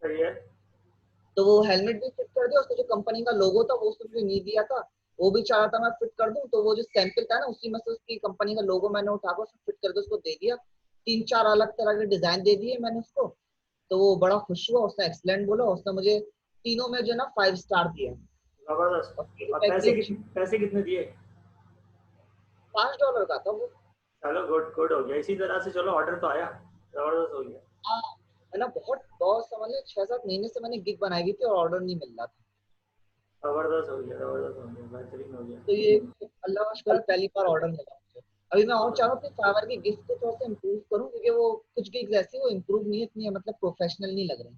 सही है। तो वो हेलमेट भी फिट कर दिया, उसका जो कंपनी का लोगो था वो उसने मुझे नहीं दिया था, वो भी चाह रहा था मैं फिट कर दूं, तो वो जो सैंपल था ना उसी में से उसकी कंपनी का लोगो मैंने उठा कर फिट कर दिया, उसको दे दिया। 3-4 अलग तरह के डिजाइन दे दिए मैंने उसको। तो वो बड़ा खुश हुआ, उसने एक्सलेंट बोला, उसने मुझे तीनों में जो है ना 5 स्टार दिया। जबरदस्त। और और फीडबैक भी अच्छी। पैसे कितने दिए? $5 का था वो। चलो गुड गुड हो गया, इसी तरह से चलो ऑर्डर तो आया, जबरदस्त हो गया। हाँ, है ना, बहुत बहुत समझ लो 6-7 महीने से मैंने गिग बनाई हुई थी और ऑर्डर नहीं मिल रहा था। जबरदस्त हो गया, जबरदस्त हो गया, बेहतरीन हो तो ये गया। अल्लाह का शुक्र है पहली बार ऑर्डर मिला मुझे। अभी मैं और चाह रहा हूँ कि फाइवर की गिफ्ट को थोड़ा सा इम्प्रूव करूँ, क्योंकि वो कुछ गिग्स ऐसी वो इम्प्रूव नहीं है इतनी, मतलब प्रोफेशनल नहीं लग रही।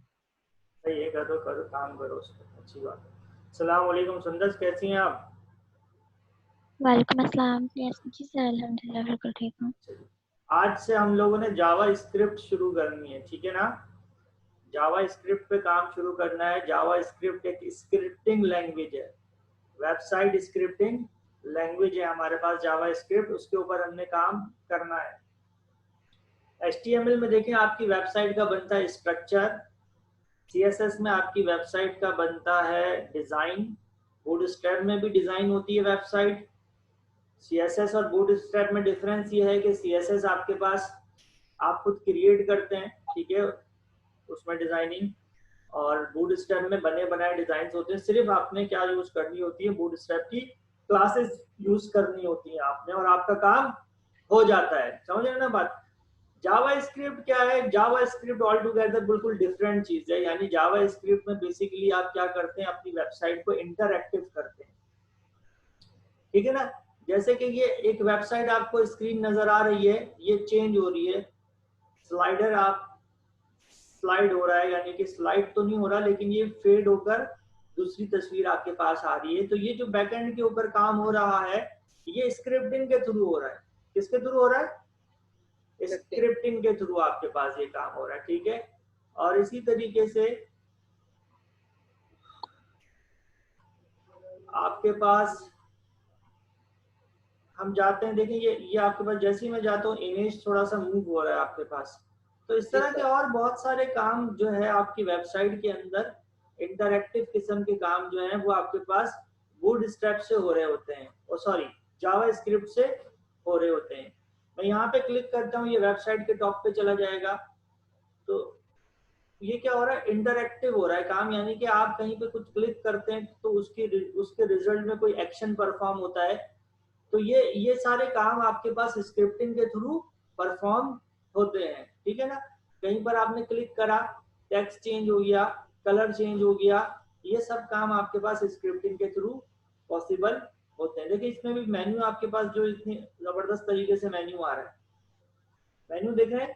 सही है, करो करो, काम करो उस पर, अच्छी बात है। सलाम वालेकुम सुंदर, कैसी हैं आप? वालेकुम अस्सलाम। यस जी सर, अल्हम्दुलिल्लाह बिल्कुल ठीक हूँ। चलिए, आज से हम लोगों ने जावा स्क्रिप्ट शुरू करनी है, ठीक है ना? जावा स्क्रिप्ट पे काम शुरू करना है। जावा स्क्रिप्ट एक स्क्रिप्टिंग लैंग्वेज है, वेबसाइट स्क्रिप्टिंग लैंग्वेज है हमारे पास जावा स्क्रिप्ट, उसके ऊपर हमने काम करना है। HTML में देखें आपकी वेबसाइट का बनता है स्ट्रक्चर, CSS में आपकी वेबसाइट का बनता है डिजाइन, बूटस्ट्रैप में भी डिजाइन होती है वेबसाइट। CSS और बूटस्ट्रैप में डिफरेंस ये है कि CSS आपके पास आप खुद क्रिएट करते हैं, ठीक है, उसमें डिजाइनिंग, और बूटस्ट्रैप में बने बनाए डिजाइन होते हैं। सिर्फ आपने क्या यूज करनी होती है, बूटस्ट्रैप की क्लासेस यूज करनी होती है आपने, और आपका काम हो जाता है। समझ रहे ना बात? जावा स्क्रिप्ट क्या है? जावा स्क्रिप्ट ऑल टुगेदर बिल्कुल डिफरेंट चीज है। यानी जावा स्क्रिप्ट में बेसिकली आप क्या करते हैं, अपनी वेबसाइट को इंटरएक्टिव करते हैं, ठीक है ना? जैसे कि ये एक वेबसाइट आपको स्क्रीन नजर आ रही है, ये चेंज हो रही है, स्लाइडर आप स्लाइड हो रहा है, यानी कि स्लाइड तो नहीं हो रहा लेकिन ये फेड होकर दूसरी तस्वीर आपके पास आ रही है। तो ये जो बैकएंड के ऊपर काम हो रहा है, ये स्क्रिप्टिंग के थ्रू हो रहा है। किसके थ्रू हो रहा है? स्क्रिप्टिंग के थ्रू आपके पास ये काम हो रहा है, ठीक है। और इसी तरीके से आपके पास हम जाते हैं, देखिए ये आपके पास, जैसे ही मैं जाता हूँ इमेज थोड़ा सा मूव हो रहा है आपके पास। तो इस जी तरह के सर। और बहुत सारे काम जो है आपकी वेबसाइट के अंदर, इंटरैक्टिव किस्म के काम जो है वो आपके पास बूटस्ट्रैप से हो रहे होते हैं, ओ सॉरी, जावा स्क्रिप्ट से हो रहे होते हैं। मैं यहाँ पे क्लिक करता हूँ, ये वेबसाइट के टॉप पे चला जाएगा। तो ये क्या हो रहा है, इंटरैक्टिव हो रहा है काम, यानी कि आप कहीं पे कुछ क्लिक करते हैं तो उसके रिजल्ट में कोई एक्शन परफॉर्म होता है। तो ये सारे काम आपके पास स्क्रिप्टिंग के थ्रू परफॉर्म होते हैं, ठीक है ना? कहीं पर आपने क्लिक करा, टेक्स्ट चेंज हो गया, कलर चेंज हो गया, ये सब काम आपके पास स्क्रिप्टिंग के थ्रू पॉसिबल होते हैं। देखिए इसमें भी मेन्यू आपके पास जो इतनी जबरदस्त तरीके से मेन्यू आ रहा है, मेन्यू देख रहे हैं?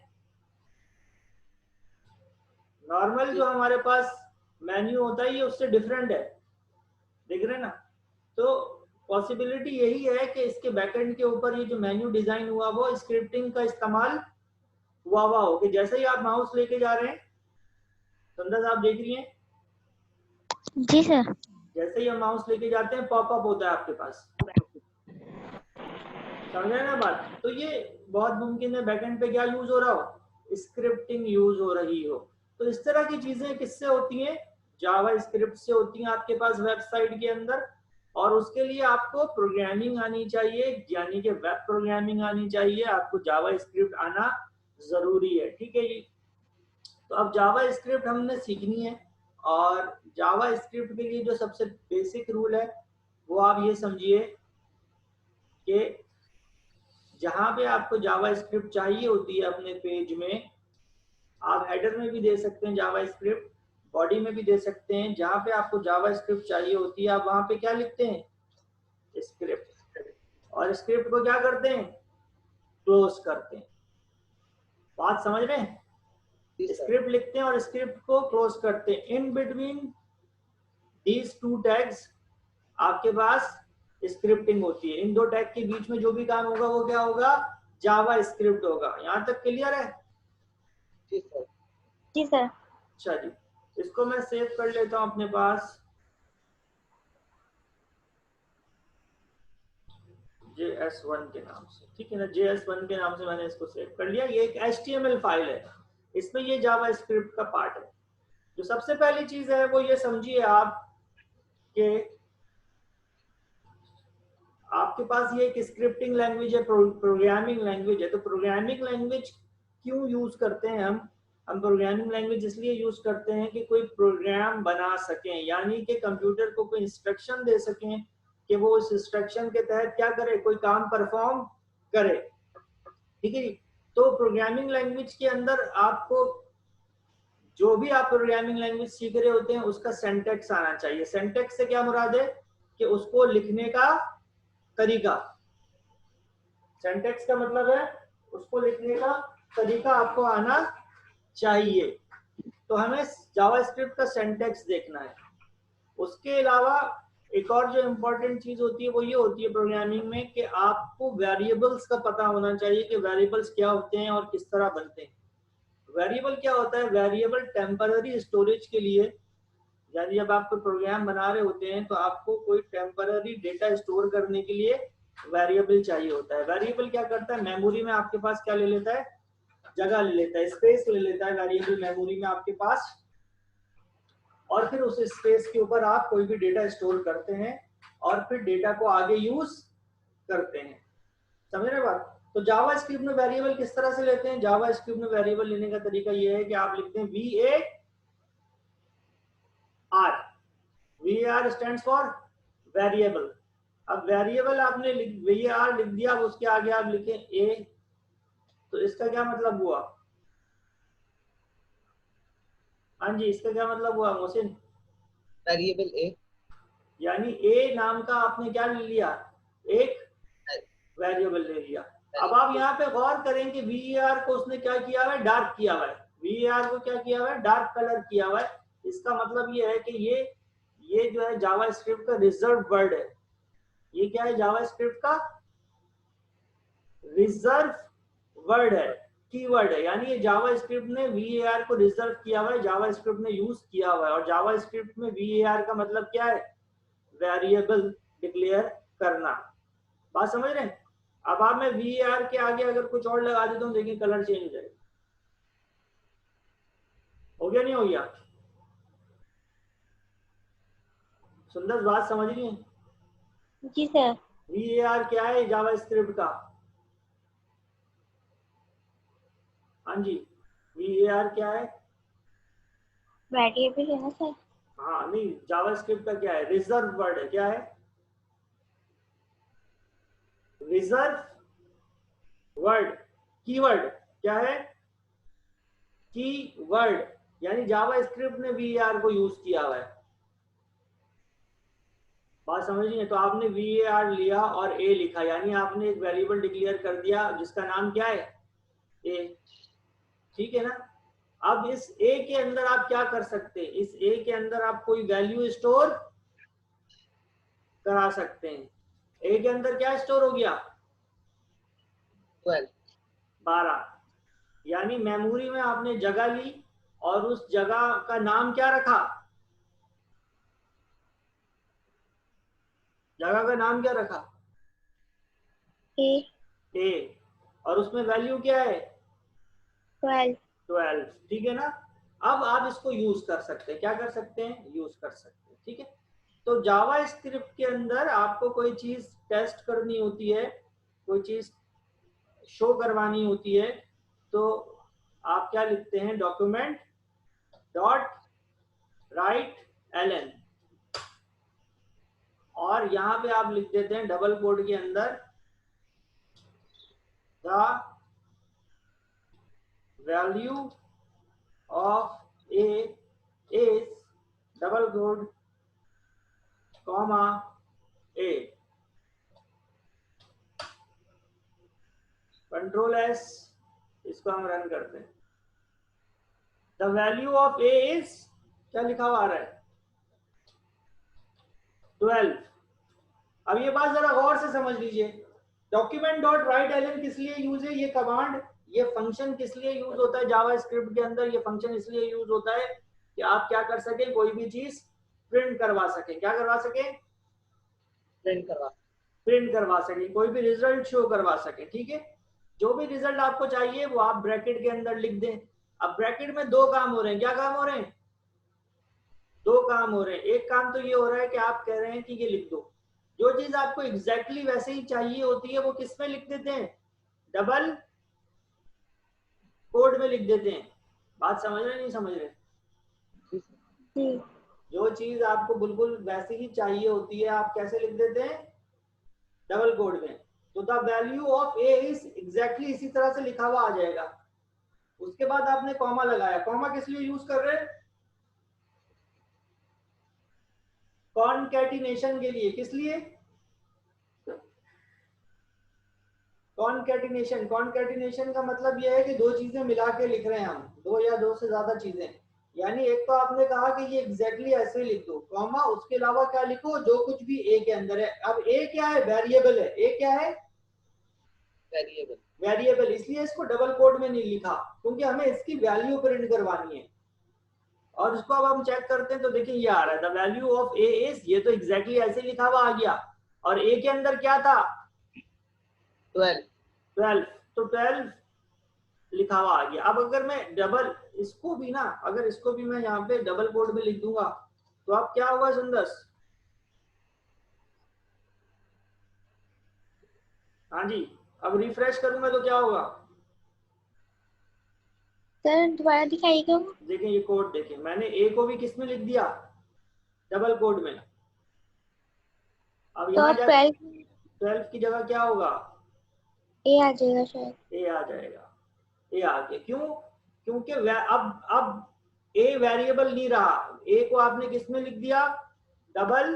नॉर्मल जी जो हमारे पास मेन्यू होता है ये उससे डिफरेंट है, देख रहे हैं ना? तो पॉसिबिलिटी यही है कि इसके बैकएंड के ऊपर ये जो मेन्यू डिजाइन हुआ वो स्क्रिप्टिंग का इस्तेमाल हुआ हो, कि जैसे ही आप माउस लेके जा रहे हैं, संदर्भ आप देख रही हैं, जी सर। जैसे ही हम माउस लेके जाते हैं पॉपअप होता है आपके पास, समझ रहे हैं ना बात? तो ये बहुत मुमकिन है बैकएंड पे क्या यूज हो रहा हो, स्क्रिप्टिंग यूज हो रही हो। तो इस तरह की चीजें किससे होती हैं? जावा स्क्रिप्ट से होती हैं आपके पास वेबसाइट के अंदर। और उसके लिए आपको प्रोग्रामिंग आनी चाहिए, यानी कि वेब प्रोग्रामिंग आनी चाहिए, आपको जावा स्क्रिप्ट आना जरूरी है, ठीक है जी। तो अब जावा स्क्रिप्ट हमने सीखनी है, और जावा स्क्रिप्ट के लिए जो सबसे बेसिक रूल है वो आप ये समझिए कि जहां पे आपको जावा स्क्रिप्ट चाहिए होती है अपने पेज में, आप हेडर में भी दे सकते हैं जावा स्क्रिप्ट, बॉडी में भी दे सकते हैं। जहां पे आपको जावा स्क्रिप्ट चाहिए होती है आप वहां पे क्या लिखते हैं, स्क्रिप्ट। और स्क्रिप्ट को क्या करते हैं, क्लोज करते हैं। बात समझ रहे हैं? जी सर। स्क्रिप्ट लिखते हैं और स्क्रिप्ट को क्लोज करते हैं। In between these two tags आपके पास स्क्रिप्टिंग होती है। इन दो टैग के बीच में जो भी काम होगा वो क्या होगा, जावा स्क्रिप्ट होगा। यहां तक क्लियर है? जी सर। जी सर। अच्छा जी, इसको मैं सेव कर लेता हूं अपने पास, JS1 के नाम से, ठीक है ना? JS1 के नाम से मैंने इसको सेव कर लिया। ये एक HTML फाइल है, इसमें ये जावा स्क्रिप्ट का पार्ट है। जो सबसे पहली चीज है वो ये समझिए आप कि आपके पास ये एक स्क्रिप्टिंग लैंग्वेज है, प्रोग्रामिंग लैंग्वेज है। तो प्रोग्रामिंग लैंग्वेज क्यों यूज करते हैं हम प्रोग्रामिंग लैंग्वेज इसलिए यूज करते हैं कि कोई प्रोग्राम बना सकें, यानी कि कंप्यूटर को कोई इंस्ट्रक्शन दे सकें कि वो उस इंस्ट्रक्शन के तहत क्या करे, कोई काम परफॉर्म करे। ठीक है। तो प्रोग्रामिंग लैंग्वेज के अंदर आपको जो भी आप प्रोग्रामिंग लैंग्वेज सीख रहे होते हैं उसका सिंटैक्स आना चाहिए। सिंटैक्स से क्या मुराद है कि उसको लिखने का तरीका। सिंटैक्स का मतलब है उसको लिखने का तरीका आपको आना चाहिए। तो हमें जावास्क्रिप्ट का सिंटैक्स देखना है। उसके अलावा एक और जो इम्पोर्टेंट चीज होती है वो ये होती है प्रोग्रामिंग में कि आपको वेरिएबल्स का पता होना चाहिए कि वेरिएबल्स क्या होते हैं और किस तरह बनते हैं। वेरिएबल क्या होता है? वेरिएबल टेम्पररी स्टोरेज के लिए, यानी जब आप कोई प्रोग्राम बना रहे होते हैं तो आपको कोई टेम्पररी डेटा स्टोर करने के लिए वेरिएबल चाहिए होता है। वेरिएबल क्या करता है? मेमोरी में आपके पास क्या ले लेता है? जगह ले लेता है, स्पेस ले लेता है वेरिएबल मेमोरी में आपके पास, और फिर उस स्पेस के ऊपर आप कोई भी डेटा स्टोर करते हैं और फिर डेटा को आगे यूज करते हैं। समझ रहे बात? तो जावा स्क्रिप्ट में वेरिएबल किस तरह से लेते हैं? जावा स्क्रिप्ट में वेरिएबल लेने का तरीका ये है कि आप लिखते हैं VAR। VAR stands for variable. अब वेरिएबल आपने VAR लिख दिया, अब उसके आगे आप लिखें A, तो इसका क्या मतलब हुआ? हाँ जी, इसका क्या मतलब हुआ मोहसिन? वेरिएबल ए, यानी A नाम का आपने क्या ले लिया? एक वेरिएबल ले लिया। अब आप यहाँ पे गौर करें कि VAR को उसने क्या किया हुआ है? डार्क किया हुआ है। VAR को क्या किया हुआ है? डार्क कलर किया हुआ है। इसका मतलब ये है कि ये जो है जावा स्क्रिप्ट का रिजर्व वर्ड है। ये क्या है? जावा स्क्रिप्ट का रिजर्व वर्ड है, कीवर्ड है। यानी ये जावा स्क्रिप्ट ने VAR को रिजर्व किया हुआ है, जावा स्क्रिप्ट ने यूज किया हुआ है। और जावा स्क्रिप्ट में VAR का मतलब क्या है? वेरिएबल डिक्लेयर करना। बात समझ रहे हैं? अब आप मैं VAR के आगे अगर कुछ और लगा देता हूँ, देखिए कलर चेंज हो जाएगा। हो गया नहीं हो गया? सुंदर बात समझ रही है? जी सर। VAR क्या है जावा स्क्रिप्ट का? हाँ जी, VAR क्या है? वेरिएबल है ना सर? हाँ नहीं, जावा स्क्रिप्ट का क्या है? रिजर्व वर्ड है। क्या है? Reserve word. कीवर्ड क्या है? कीवर्ड। यानी जावा स्क्रिप्ट ने VAR को यूज किया हुआ है। बात समझिए। तो आपने VAR लिया और A लिखा, यानी आपने एक वेरिएबल डिक्लेयर कर दिया जिसका नाम क्या है? A। ठीक है ना? अब इस A के अंदर आप क्या कर सकते हैं? इस A के अंदर आप कोई वैल्यू स्टोर करा सकते हैं। A के अंदर क्या स्टोर हो गया? 12। यानी मेमोरी में आपने जगह ली और उस जगह का नाम क्या रखा? जगह का नाम क्या रखा? ए। और उसमें वैल्यू क्या है? 12। ठीक है ना? अब आप इसको यूज कर सकते हैं। क्या कर सकते हैं? यूज कर सकते हैं। ठीक है। तो जावा स्क्रिप्ट के अंदर आपको कोई चीज टेस्ट करनी होती है, कोई चीज शो करवानी होती है, तो आप क्या लिखते हैं? डॉक्यूमेंट डॉट राइट एलन, और यहां पे आप लिख देते हैं डबल कोड के अंदर the value of A is double quote comma A, control S, इसको हम रन करते हैं। The value of A is क्या लिखा हुआ आ रहा है? 12। अब ये बात जरा गौर से समझ लीजिए। डॉक्यूमेंट डॉट राइट एलन किस लिए यूज है? ये कमांड, ये फंक्शन किस लिए यूज होता है जावा स्क्रिप्ट के अंदर? ये फंक्शन इसलिए यूज होता है कि आप क्या कर सके? कोई भी चीज प्रिंट करवा सके। क्या करवा सके? प्रिंट करवा सके, कोई भी रिजल्ट शो करवा सके। ठीक है। जो भी रिजल्ट आपको चाहिए वो आप ब्रैकेट के अंदर लिख दें। अब ब्रैकेट में दो काम हो रहे हैं। क्या काम हो रहे हैं? दो काम हो रहे हैं। एक काम तो ये हो रहा है कि आप कह रहे हैं कि ये लिख दो, जो चीज आपको एग्जैक्टली वैसे ही चाहिए होती है वो किस में लिख देते हैं, डबल कोड में लिख देते हैं। बात समझ रहे नहीं समझ रहे? जी जो चीज आपको बिल्कुल वैसे ही चाहिए होती है आप कैसे लिख देते हैं, डबल कोड में। तो the value of A is exactly इसी तरह से लिखा हुआ आ जाएगा। उसके बाद आपने कॉमा लगाया, कॉमा किस लिए यूज कर रहे हैं, कॉनकैटिनेशन के लिए। किस लिए, कॉनकैटिनेशन। कॉनकैटिनेशन का मतलब यह है कि दो चीजें मिला के लिख रहे हैं हम, दो या दो से ज्यादा चीजें। यानी एक तो आपने कहा कि ये एग्जैक्टली ऐसे लिख दो, कॉमा उसके अलावा क्या लिखो, जो कुछ भी ए के अंदर है। अब ए क्या है, वेरिएबल है। ए क्या है, वेरिएबल। वेरिएबल, इसलिए इसको डबल कोड में नहीं लिखा क्योंकि हमें इसकी वैल्यू प्रिंट करवानी है। और इसको अब हम चेक करते हैं तो देखिए ये आ रहा है, the value of A is, ये तो एग्जैक्टली ऐसे लिखा हुआ आ गया। और ए के अंदर क्या था, 12, तो 12 लिखा हुआ आ गया। अब अगर मैं डबल इसको भी ना, अगर इसको भी मैं यहाँ पे डबल कोड में लिख दूंगा तो अब क्या होगा सुंदर? हाँ जी, अब रिफ्रेश करूंगा तो क्या होगा, सर दोबारा दिखाइएगा। देखिए ये कोड देखिए, मैंने ए को भी किस में लिख दिया, डबल कोड में। अब तो यहाँ अब जा 12 की जगह क्या होगा, ए आ जाएगा शायद। ए आ जाएगा, ए आ गया। क्यों, क्योंकि अब ए वेरिएबल नहीं रहा, ए को आपने किस में लिख दिया, डबल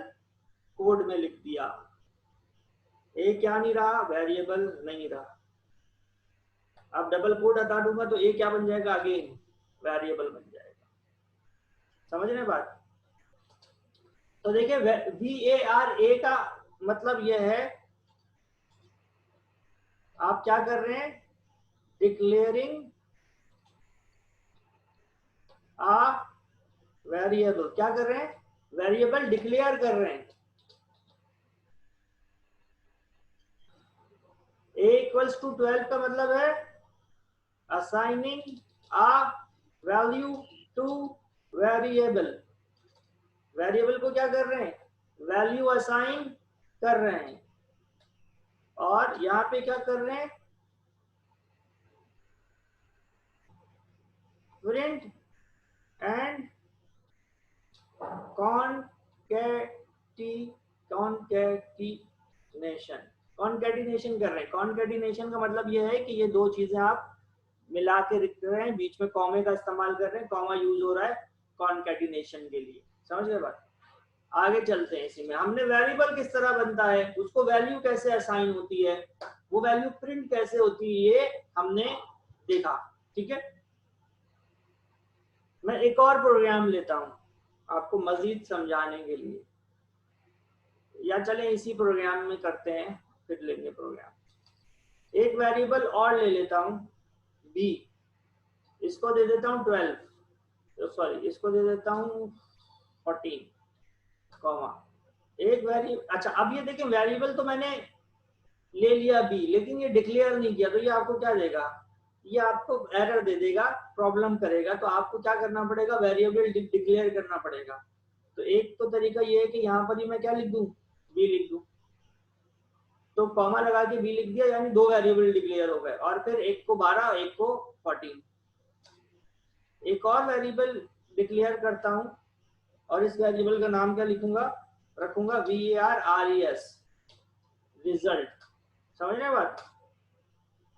कोड में लिख दिया। ए क्या नहीं रहा, वेरिएबल नहीं रहा। अब डबल कोड हटा दूंगा तो ए क्या बन जाएगा, अगेन वेरिएबल बन जाएगा। समझ रहे हैं बात? तो देखिए VAR, ए का मतलब यह है, आप क्या कर रहे हैं, डिक्लेयरिंग आ वेरिएबल। क्या कर रहे हैं, वेरिएबल डिक्लेयर कर रहे हैं। a इक्वल्स टू 12 का मतलब है असाइनिंग आ वैल्यू टू वेरिएबल। वेरिएबल को क्या कर रहे हैं, वैल्यू असाइन कर रहे हैं। और यहाँ पे क्या कर रहे हैं, प्रिंट एंड कॉनकैटिनेशन कर रहे हैं। कॉनकैटिनेशन का मतलब यह है कि ये दो चीजें आप मिला के लिख रहे हैं, बीच में कॉमे का इस्तेमाल कर रहे हैं, कॉमा यूज हो रहा है कॉनकैटिनेशन के लिए। समझ गए बात? आगे चलते हैं। इसी में हमने वेरिएबल किस तरह बनता है, उसको वैल्यू कैसे असाइन होती है, वो वैल्यू प्रिंट कैसे होती है, ये हमने देखा। ठीक है, मैं एक और प्रोग्राम लेता हूं आपको मजीद समझाने के लिए, या चलें इसी प्रोग्राम में करते हैं, फिर लेंगे प्रोग्राम। एक वेरिएबल और ले लेता हूं बी, इसको दे देता हूं 12, सॉरी इसको दे देता हूं 14, कॉमा एक वेरिएबल। अच्छा अब ये देखें, वेरिएबल तो मैंने ले लिया बी, लेकिन ये डिक्लेयर नहीं किया, तो ये आपको क्या देगा, ये आपको एरर दे देगा, प्रॉब्लम करेगा। तो आपको क्या करना पड़ेगा, वेरिएबल डिक्लेयर करना पड़ेगा। तो एक तो तरीका ये है कि यहाँ पर ही मैं क्या लिख दूं, बी लिख दूं। तो कॉमा लगा के बी लिख दिया, यानी दो वेरिएबल डिक्लेयर हो गए। और फिर एक को 12, एक को 14। एक और वेरिएबल डिक्लेयर करता हूं और इस वेरिएबल का नाम क्या लिखूंगा, रखूंगा VARRES, रिजल्ट। समझ रहे बात?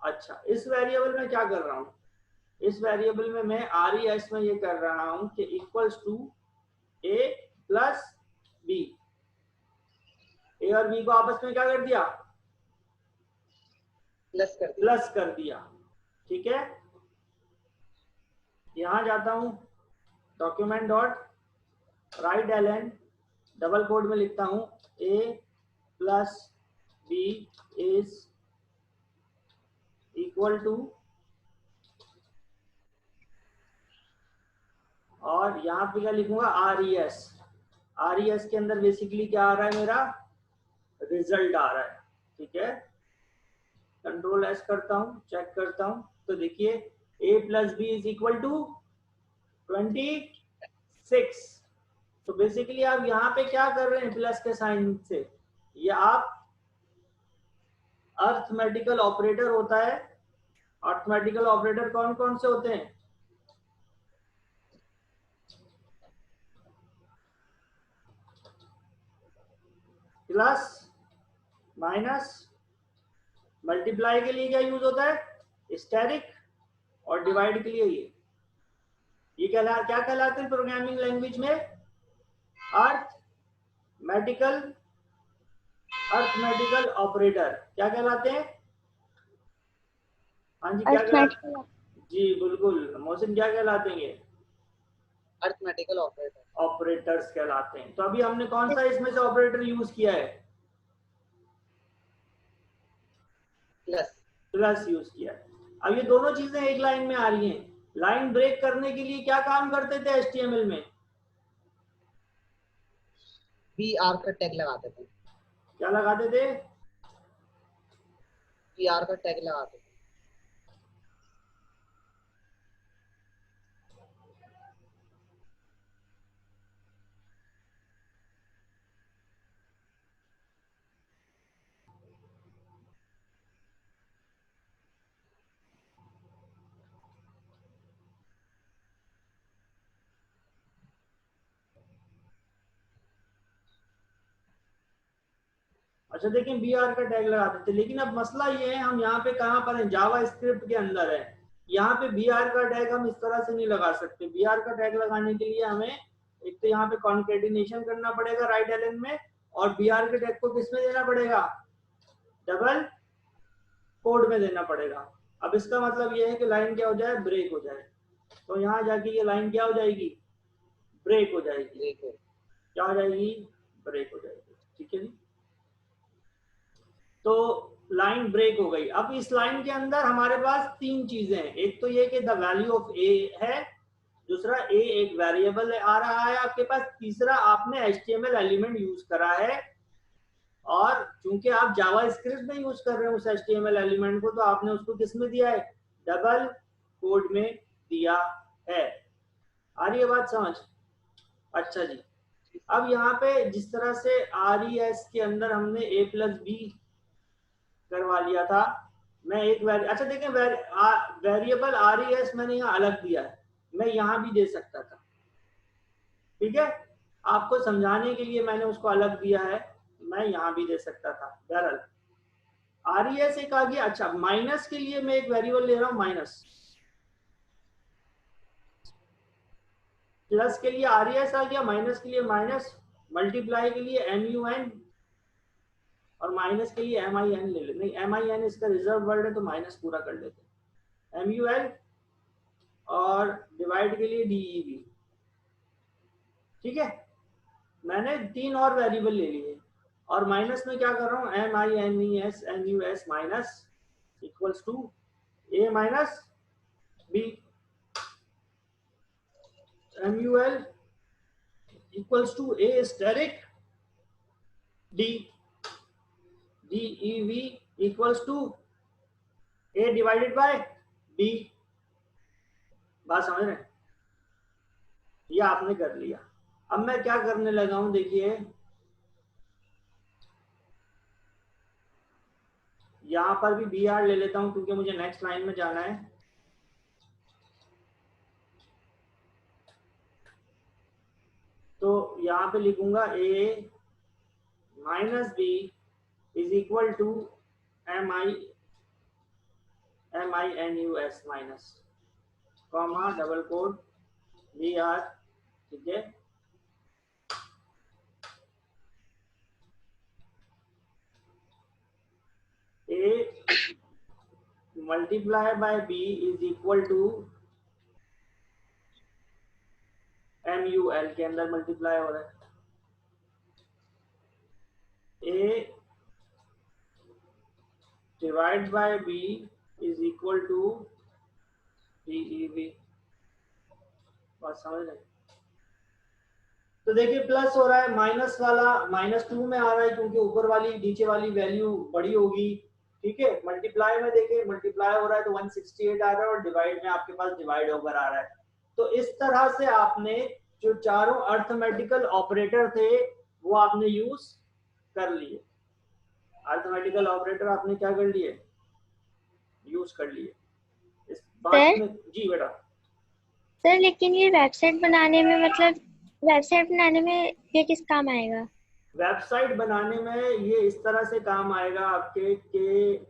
अच्छा इस वेरिएबल में क्या कर रहा हूं, इस वेरिएबल में मैं RES में ये कर रहा हूं कि equals to A plus B। A और बी को आपस में क्या कर दिया, प्लस कर दिया। ठीक है, यहां जाता हूं, डॉक्यूमेंट डॉट राइट एलन, डबल कोड में लिखता हूं A plus B is equal to, और यहां पे क्या लिखूंगा, RES के अंदर बेसिकली क्या आ रहा है, मेरा रिजल्ट आ रहा है। ठीक है, कंट्रोल एस करता हूं, चेक करता हूं, तो देखिए A plus B is equal to 26। तो बेसिकली आप यहाँ पे क्या कर रहे हैं प्लस के साइन से, ये आप अर्थमेटिकल ऑपरेटर होता है। अर्थमेटिकल ऑपरेटर कौन कौन से होते हैं? प्लस, माइनस, मल्टीप्लाई के लिए क्या यूज होता है? स्टेरिक, और डिवाइड के लिए ये क्या कहलाते हैं प्रोग्रामिंग लैंग्वेज में? अर्थमेटिकल ऑपरेटर क्या कहलाते हैं? हाँ जी, क्या कहलाते? अर्थमेटिकल जी बिल्कुल मोहसिन, क्या कहलाते हैं ये? Arithmetical operator. ऑपरेटर्स कहलाते हैं। तो अभी हमने कौन सा इसमें से ऑपरेटर यूज किया है? प्लस। प्लस यूज किया है। अब ये दोनों चीजें एक लाइन में आ रही हैं। लाइन ब्रेक करने के लिए क्या काम करते थे HTML में? BR का टैग लगाते थे। क्या लगाते थे? BR का टैग लगाते थे। अच्छा देखिए, BR का टैग लगाते थे, लेकिन अब मसला ये है, हम यहाँ पे कहाँ पर हैं? जावा स्क्रिप्ट के अंदर है। यहाँ पे BR का टैग हम इस तरह से नहीं लगा सकते। BR का टैग लगाने के लिए हमें एक तो यहाँ पे कॉन्केटिनेशन करना पड़ेगा राइट एलन में, और BR के टैग को किस में देना पड़ेगा? डबल कोड में देना पड़ेगा। अब इसका मतलब ये है कि लाइन क्या हो जाए? ब्रेक हो जाए। तो यहाँ जाके ये लाइन क्या हो जाएगी? ब्रेक हो जाएगी। क्या हो जाएगी? ब्रेक हो जाएगी। ठीक है जी। तो लाइन ब्रेक हो गई। अब इस लाइन के अंदर हमारे पास तीन चीजें हैं। एक तो ये कि द वैल्यू ऑफ ए है, दूसरा ए एक वेरिएबल आ रहा है आपके पास, तीसरा आपने HTML एलिमेंट यूज करा है, और चूंकि आप जावा स्क्रिप्ट में यूज कर रहे हैं उस HTML एलिमेंट को, तो आपने उसको किस में दिया है? डबल कोड में दिया है। आ रही है बात समझ? अच्छा जी। अब यहाँ पे जिस तरह से RES के अंदर हमने A+B करवा लिया था, मैं एक अच्छा देखें, वेरिएबल RES मैंने यहाँ अलग दिया है, मैं यहाँ भी दे सकता था। ठीक है, आपको समझाने के लिए मैंने उसको अलग दिया है, मैं यहाँ भी दे सकता था। बहरहाल RES एक आ गया। अच्छा, माइनस के लिए मैं एक वेरिएबल ले रहा हूँ माइनस, प्लस के लिए RES आ गया, माइनस के लिए माइनस, मल्टीप्लाई के लिए MUN, और माइनस के लिए MIN ले लेते। नहीं, MIN इसका रिजर्व वर्ड है तो माइनस पूरा कर लेते हैं। MUL, और डिवाइड के लिए DEV। ठीक है, मैंने तीन और वेरिएबल ले लिए, और माइनस में क्या कर रहा हूँ? MINES minus equals to A minus B, MUL equals to A asterisk, DEV equals to A divided by B। बात समझ रहे हैं? ये आपने कर लिया। अब मैं क्या करने लगा हूं, देखिए यहां पर भी BR ले लेता हूं क्योंकि मुझे नेक्स्ट लाइन में जाना है। तो यहां पे लिखूंगा A minus B is equal to MINUS minus comma double quote BR। ठीक है, A multiply by B is equal to MUL के अंदर मल्टीप्लाई हो रहा है, A divide by B is equal to DEV। बात समझ रहे? तो देखिए प्लस हो रहा है, माइनस वाला -2 में आ रहा है क्योंकि ऊपर वाली नीचे वाली वैल्यू बड़ी होगी। ठीक है, मल्टीप्लाई में देखिए मल्टीप्लाई हो रहा है तो 168 आ रहा है, और डिवाइड में आपके पास डिवाइड ओवर आ रहा है। तो इस तरह से आपने जो चारों अर्थमेटिकल ऑपरेटर थे वो आपने यूज कर लिए। अर्थमेटिकल ऑपरेटर आपने क्या कर लिए, यूज कर लिए। इस बात सर में जी बेटा। सर लेकिन ये वेबसाइट बनाने में मतलब वेबसाइट बनाने में ये किस काम आएगा? वेबसाइट बनाने में ये इस तरह से काम आएगा आपके कि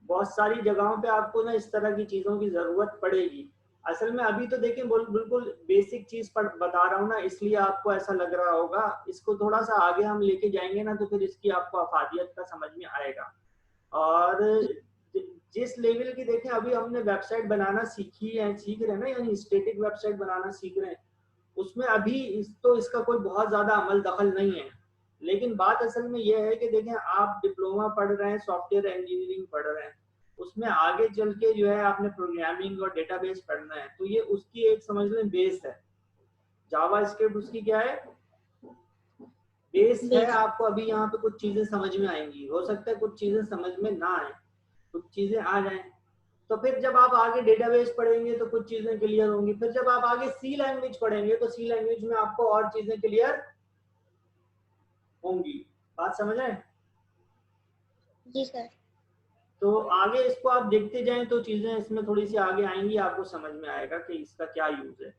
बहुत सारी जगहों पे आपको ना इस तरह की चीजों की जरूरत पड़ेगी। असल में अभी तो देखिए बिल्कुल बेसिक चीज पर बता रहा हूँ ना, इसलिए आपको ऐसा लग रहा होगा। इसको थोड़ा सा आगे हम लेके जाएंगे ना तो फिर इसकी आपको अफादियत का समझ में आएगा। और जिस लेवल की देखें अभी हमने वेबसाइट बनाना सीख रहे हैं ना, यानी स्टैटिक वेबसाइट बनाना सीख रहे हैं, उसमें अभी इसका कोई बहुत ज्यादा अमल दखल नहीं है। लेकिन बात असल में यह है कि देखें आप डिप्लोमा पढ़ रहे हैं, सॉफ्टवेयर इंजीनियरिंग पढ़ रहे हैं, उसमें आगे चल के जो है आपने प्रोग्रामिंग और डेटाबेस पढ़ना है, तो ये उसकी एक समझ लें बेस है। जावा स्क्रिप्ट उसकी क्या है, बेस है। आपको अभी यहाँ पे कुछ चीजें समझ में आएंगी, हो सकता है कुछ चीजें समझ में ना आए, कुछ चीजें आ जाएं। तो फिर जब आप आगे डेटाबेस पढ़ेंगे तो कुछ चीजें क्लियर होंगी। फिर जब आप आगे सी लैंग्वेज पढ़ेंगे तो सी लैंग्वेज में आपको और चीजें क्लियर होंगी। बात समझ रहे हैं? जी सर। तो आगे इसको आप देखते जाएं तो चीजें इसमें थोड़ी सी आगे आएंगी, आपको समझ में आएगा कि इसका क्या यूज है।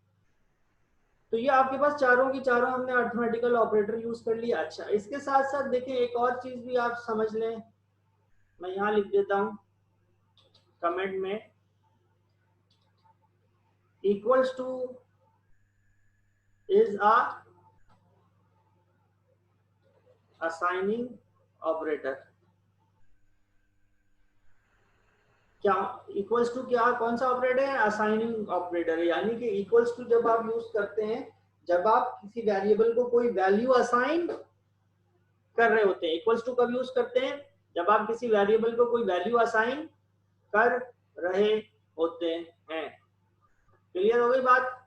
तो ये आपके पास चारों की चारों हमने अर्थमेटिकल ऑपरेटर यूज कर लिया। अच्छा, इसके साथ साथ देखें एक और चीज भी आप समझ लें, मैं यहाँ लिख देता हूँ कमेंट में, equals two is assigning operator. क्या इक्वल्स टू क्या, कौन सा ऑपरेटर है, असाइनिंग ऑपरेटर है। यानी कि इक्वल्स टू जब आप यूज करते हैं जब आप किसी वेरिएबल को कोई वैल्यू असाइन कर रहे होते हैं। इक्वल्स टू कब यूज करते हैं, जब आप किसी वेरिएबल को कोई वैल्यू असाइन कर रहे होते हैं। क्लियर हो गई बात?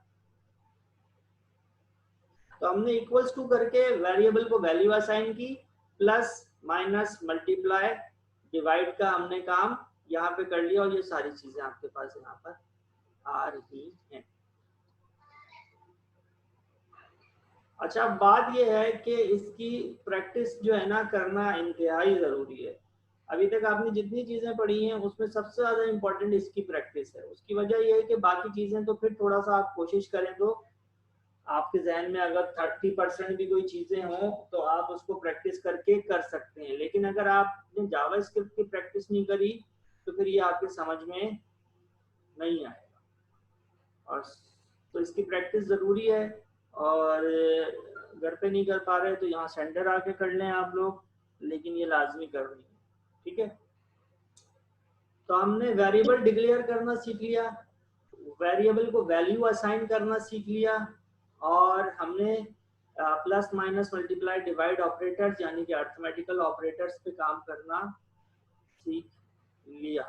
तो हमने इक्वल्स टू करके वेरिएबल को वैल्यू असाइन की, प्लस माइनस मल्टीप्लाई डिवाइड का हमने काम यहाँ पे कर लिया, और ये सारी चीजें आपके पास यहाँ पर आ रही हैं। अच्छा, बात ये है कि इसकी प्रैक्टिस जो है ना करना इंतहाई जरूरी है। अभी तक आपने जितनी चीजें पढ़ी हैं उसमें सबसे ज्यादा इंपॉर्टेंट इसकी प्रैक्टिस है। उसकी वजह यह है कि बाकी चीजें तो फिर थोड़ा सा आप कोशिश करें तो आपके जहन में अगर 30% भी कोई चीजें हों तो आप उसको प्रैक्टिस करके कर सकते हैं। लेकिन अगर आपने जावा स्क्रिप्ट की प्रैक्टिस नहीं करी तो फिर ये आपके समझ में नहीं आएगा। और तो इसकी प्रैक्टिस जरूरी है, और घर पे नहीं कर पा रहे तो यहाँ सेंटर आके कर लें आप लोग, लेकिन ये लाजमी करनी है। ठीक है, तो हमने वेरिएबल डिक्लेयर करना सीख लिया, वेरिएबल को वैल्यू असाइन करना सीख लिया, और हमने plus minus multiply divide operators यानी कि अर्थमेटिकल ऑपरेटर्स पे काम करना सीख लिया।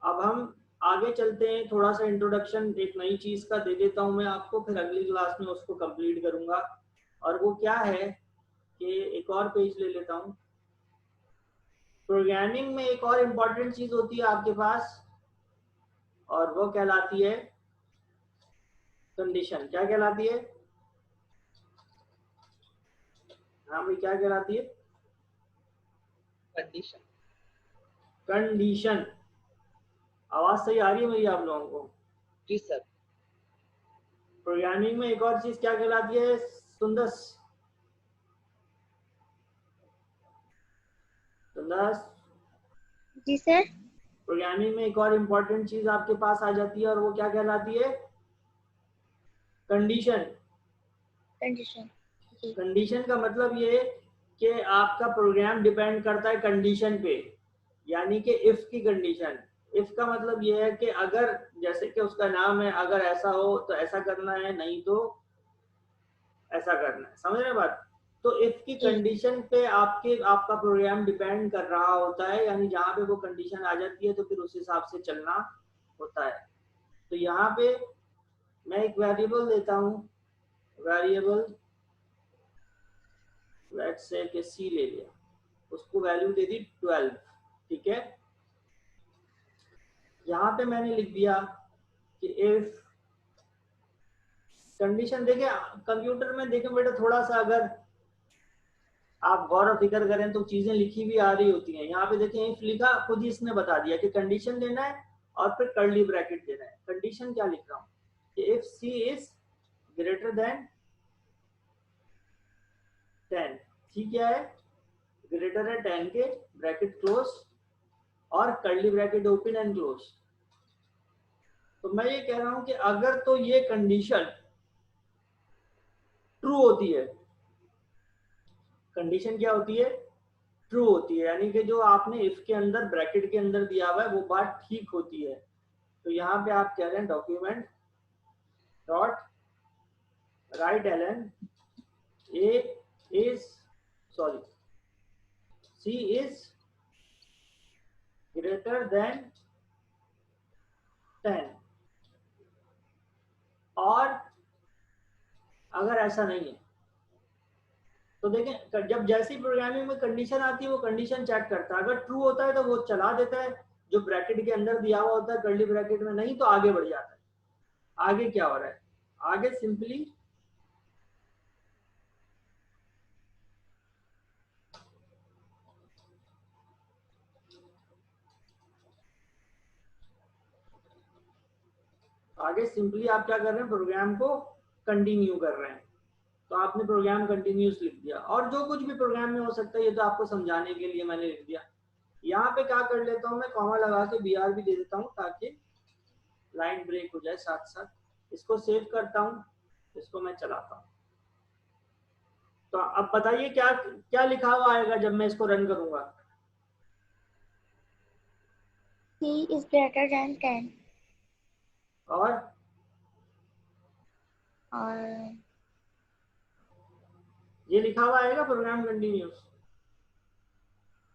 अब हम आगे चलते हैं, थोड़ा सा इंट्रोडक्शन एक नई चीज का दे देता हूं मैं आपको, फिर अगली क्लास में उसको कंप्लीट करूंगा। और वो क्या है कि एक और पेज ले लेता हूं। प्रोग्रामिंग में एक और इम्पोर्टेंट चीज होती है आपके पास, और वो कहलाती है कंडीशन। क्या कहलाती है? हाँ भाई, क्या कहलाती है? कंडीशन। कंडीशन। आवाज सही आ रही है मेरी आप लोगों को? जी सर। प्रोग्रामिंग में एक और चीज क्या कहलाती है सुंदस? सुंदस जी सर। प्रोग्रामिंग में एक और इम्पोर्टेंट चीज आपके पास आ जाती है, और वो क्या कहलाती है? कंडीशन। कंडीशन। जी। कंडीशन का मतलब ये कि आपका प्रोग्राम डिपेंड करता है कंडीशन पे, यानी कि इफ की कंडीशन। इफ का मतलब ये है कि अगर, जैसे कि उसका नाम है, अगर ऐसा हो तो ऐसा करना है, नहीं तो ऐसा करना है। समझ रहे बात? तो इफ की कंडीशन पे आपका प्रोग्राम डिपेंड कर रहा होता है, यानी जहाँ पे वो कंडीशन आ जाती है तो फिर उस हिसाब से चलना होता है। तो यहाँ पे मैं एक वेरिएबल देता हूँ, वेरिएबल लेट्स से कि सी ले लिया, उसको वैल्यू दे दी 12। ठीक है, यहाँ पे मैंने लिख दिया कि इफ कंडीशन देखिए कंप्यूटर में, देखें बेटा थोड़ा सा अगर आप गौर और फिक्र करें तो चीजें लिखी भी आ रही होती हैं। यहाँ पे देखिए इफ लिखा, खुद ही इसने बता दिया कि कंडीशन देना है और फिर कर्ली ब्रैकेट देना है। कंडीशन क्या लिख रहा हूँ कि if C is greater than 10, C क्या है, ग्रेटर है 10 के, ब्रैकेट क्लोज और curly bracket open and close. तो मैं ये कह रहा हूं कि अगर तो ये कंडीशन ट्रू होती है, कंडीशन क्या होती है, ट्रू होती है, यानी कि जो आपने इफ के अंदर ब्रैकेट के अंदर दिया हुआ है वो बात ठीक होती है, तो यहाँ पे आप कह रहे हैं डॉक्यूमेंट डॉट राइट एलन A is sorry C is greater than 10, और अगर ऐसा नहीं है तो देखें जब जैसी प्रोग्रामिंग में कंडीशन आती है वो कंडीशन चेक करता है, अगर ट्रू होता है तो वो चला देता है जो ब्रैकेट के अंदर दिया हुआ होता है कर्ली ब्रैकेट में, नहीं तो आगे बढ़ जाता है। आगे क्या हो रहा है, आगे सिंपली आप क्या कर रहे हैं, प्रोग्राम को कंटिन्यू कर रहे हैं। तो आपने प्रोग्राम कंटिन्यूस लिख दिया, और जो कुछ भी प्रोग्राम में हो सकता है ये तो आपको समझाने के लिए मैंने लिख दिया। यहाँ पे क्या कर लेता हूँ मैं, कॉमा लगा के BR भी दे देता हूँ ताकि लाइन ब्रेक हो जाए साथ साथ। इसको सेव करता हूँ, इसको मैं चलाता हूँ। तो अब बताइए क्या क्या लिखा हुआ आएगा जब मैं इसको रन करूंगा। C is greater than 10 और ये लिखा हुआ आएगा प्रोग्राम कंटिन्यूस।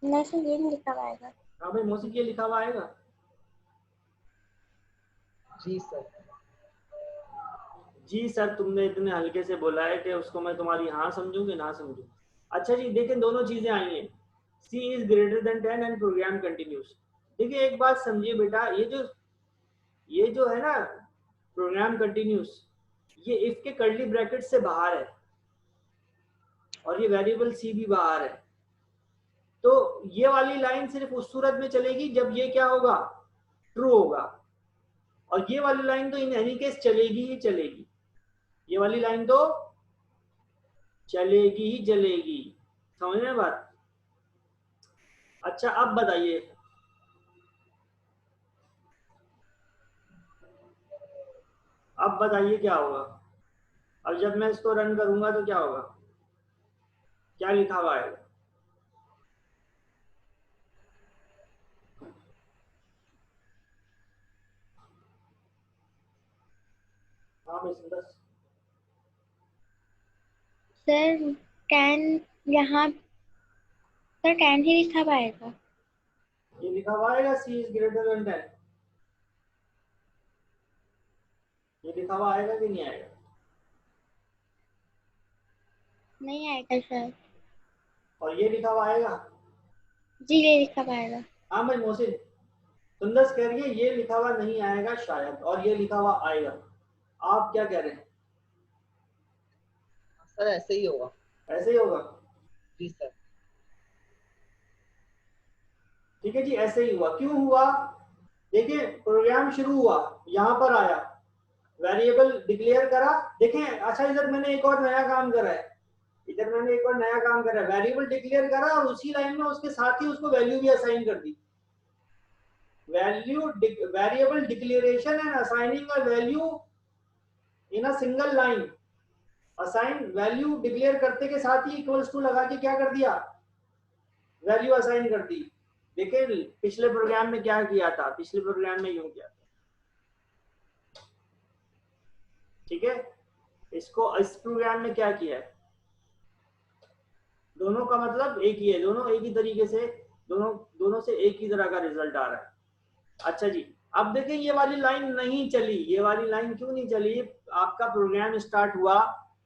नहीं सर, ये नहीं लिखा हुआ आएगा। हाँ भाई मौसी, ये लिखा हुआ आएगा। जी सर। जी सर, तुमने इतने हल्के से बोला है कि उसको मैं तुम्हारी हाँ समझूं कि ना समझूं। अच्छा जी, देखें दोनों चीजें आई हैं, C is greater than 10 and program continues. देखिए एक बात समझिए बेटा, ये जो है ना प्रोग्राम कंटिन्यूस, ये इफ के कर्ली ब्रैकेट से बाहर है और ये वेरिएबल C भी बाहर है। तो ये वाली लाइन सिर्फ उस सूरत में चलेगी जब ये क्या होगा, ट्रू होगा, और ये वाली लाइन तो इन एनी केस चलेगी ही चलेगी, ये वाली लाइन तो चलेगी ही चलेगी। समझ रहे हैं बात। अच्छा अब बताइए, क्या होगा। अब जब मैं इसको रन करूंगा तो क्या होगा, क्या लिखा हुआ आएगा। हाँ भाई सुंदर। सर 10 यहाँ सर 10 ही लिखा हुआ आएगा। ये लिखा हुआ आएगा C इज ग्रेटर देन 10, ये लिखा हुआ आएगा कि नहीं आएगा। नहीं आएगा सर। और ये लिखा हुआ आएगा। जी ये लिखा हुआ आएगा। हाँ भाई मोहसिन, सुंदर कह रही है ये लिखा हुआ नहीं आएगा शायद, और ये लिखा हुआ आएगा। आप क्या कह रहे हैं। सर ऐसे ही होगा। ऐसे ही होगा। जी सर। ठीक है जी, ऐसे ही हुआ। क्यों हुआ, देखिए प्रोग्राम शुरू हुआ, यहाँ पर आया, वेरिएबल डिक्लेयर करा। देखें अच्छा, इधर मैंने एक और नया काम करा है, वेरिएबल डिक्लेयर करा और उसी लाइन में उसके साथ ही उसको वैल्यू भी असाइन कर दी। Variable declaration and assigning a value in a single line. Assign value declare करते के साथ ही इक्वल्स टू लगा के क्या कर दिया, वैल्यू असाइन कर दी। देखिए पिछले प्रोग्राम में क्या किया था, पिछले प्रोग्राम में यूं किया था। ठीक है, इसको इस प्रोग्राम में क्या किया है, दोनों का मतलब एक ही है, दोनों एक ही तरीके से, दोनों से एक ही तरह का रिजल्ट आ रहा है। अच्छा जी, अब देखें ये वाली लाइन नहीं चली। ये वाली लाइन क्यों नहीं चली, आपका प्रोग्राम स्टार्ट हुआ,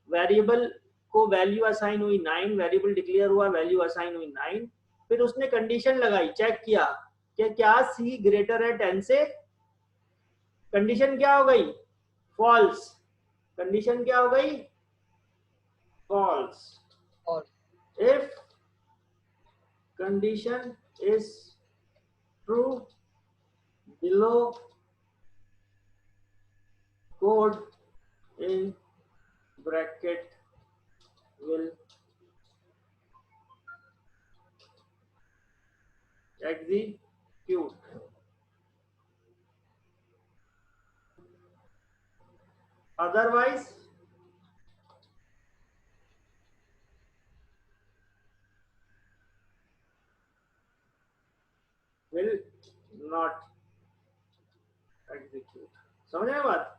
वेरिएबल को वैल्यू असाइन हुई 9, वेरिएबल डिक्लेयर हुआ, वैल्यू असाइन हुई 9, फिर उसने कंडीशन लगाई, चेक किया कि क्या C ग्रेटर है 10 से। कंडीशन क्या हो गई, फॉल्स। कंडीशन क्या हो गई? फॉल्स। और if condition is true below code in bracket will execute. Otherwise will not execute. समझ रहे बात?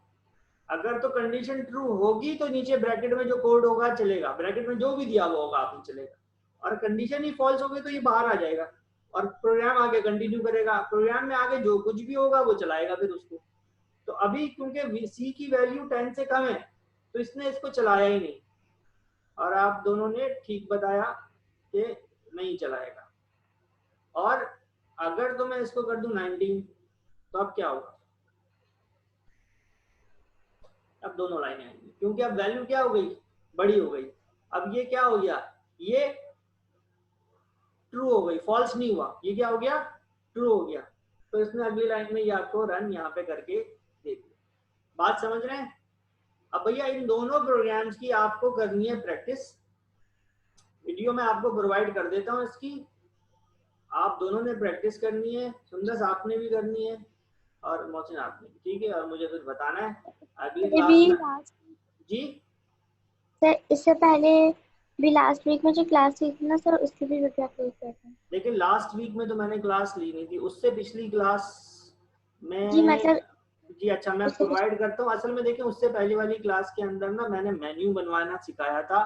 अगर तो कंडीशन ट्रू होगी तो नीचे ब्रैकेट में जो कोड होगा चलेगा, ब्रैकेट में जो भी दिया हुआ होगा आप चलेगा, और कंडीशन ही फॉल्स होगी तो ये बाहर आ जाएगा और प्रोग्राम आगे कंटिन्यू करेगा। प्रोग्राम में आगे जो कुछ भी होगा वो चलाएगा फिर उसको। तो अभी क्योंकि सी की वैल्यू 10 से कम है तो इसने इसको चलाया ही नहीं, और आप दोनों ने ठीक बताया कि नहीं चलाएगा। और अगर तो मैं इसको कर दूं 19 तो अब क्या होगा? अब दोनों लाइनें आएंगी क्योंकि अब वैल्यू क्या हो गई? बड़ी हो गई। अब ये क्या हो गया? ये ट्रू हो गई, फॉल्स नहीं हुआ। ये क्या हो गया? ट्रू हो गया। तो इसने अगली लाइन में ये आपको रन यहाँ पे करके दे दिया। बात समझ रहे हैं? अब भैया इन दोनों प्रोग्राम्स की आपको करनी है प्रैक्टिस। वीडियो में आपको प्रोवाइड कर देता हूँ इसकी, आप दोनों ने प्रैक्टिस करनी है। सुंदर आपने भी करनी है और मोहसिन आपने भी, ठीक है? और मुझे फिर बताना है अगली क्लास में। जी सर इससे पहले भी लास्ट वीक में जो क्लास हुई थी ना सर, उसकी भी वीडियो अपलोड करते हैं। लेकिन लास्ट वीक में तो मैंने क्लास ली नहीं थी, उससे पिछली क्लास में जी मतलब जी अच्छा मैं प्रोवाइड करता हूँ। असल में देखिए उससे पहले वाली क्लास के अंदर ना मैंने मेन्यू बनवाना सिखाया था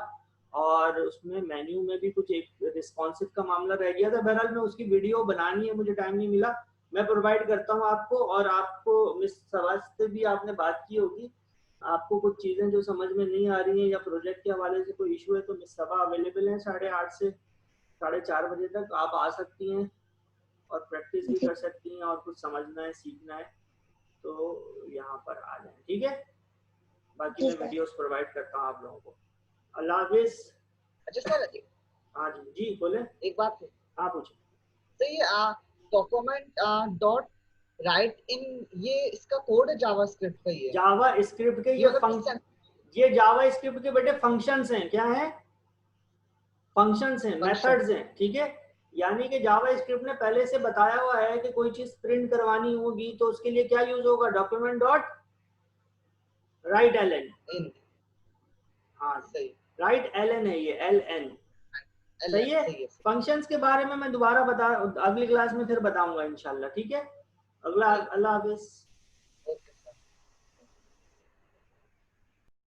और उसमें मेन्यू में भी कुछ एक रिस्पॉन्सिव का मामला रह गया था। बहरहाल मैं उसकी वीडियो बनानी है, मुझे टाइम नहीं मिला। मैं प्रोवाइड करता हूँ आपको। और आपको मिस सवाज से भी आपने बात की होगी, आपको कुछ चीजें जो समझ में नहीं आ रही हैं या प्रोजेक्ट के हवाले से कोई इशू है तो मिस सभा अवेलेबल है 8:30 से 4:30 बजे तक। आप आ सकती हैं और प्रैक्टिस भी कर सकती हैं, और कुछ समझना है सीखना है तो यहाँ पर आ जाए, ठीक है? बाकी मैं वीडियोस प्रोवाइड करता हूँ आप लोगों को। अल्लाह हाफिज। अच्छा सर, हाँ जी जी बोले। एक बात है। हाँ पूछे। तो ये डॉक्यूमेंट डॉट राइट इन, ये इसका कोड है जावास्क्रिप्ट का? ये जावास्क्रिप्ट के ये जावास्क्रिप्ट के बेटे फंक्शंस हैं। क्या है? फंक्शंस हैं, मेथड्स हैं, ठीक है? यानी कि जावास्क्रिप्ट ने पहले से बताया हुआ है कि कोई चीज प्रिंट करवानी होगी तो उसके लिए क्या यूज होगा? डॉक्यूमेंट डॉट राइट एलएन। हाँ सही, राइट एलएन है ये, एलएन सही है। फंक्शंस के बारे में मैं दोबारा अगली क्लास में फिर बताऊंगा इंशाल्लाह, ठीक है? अगला, अल्लाह हाफिज।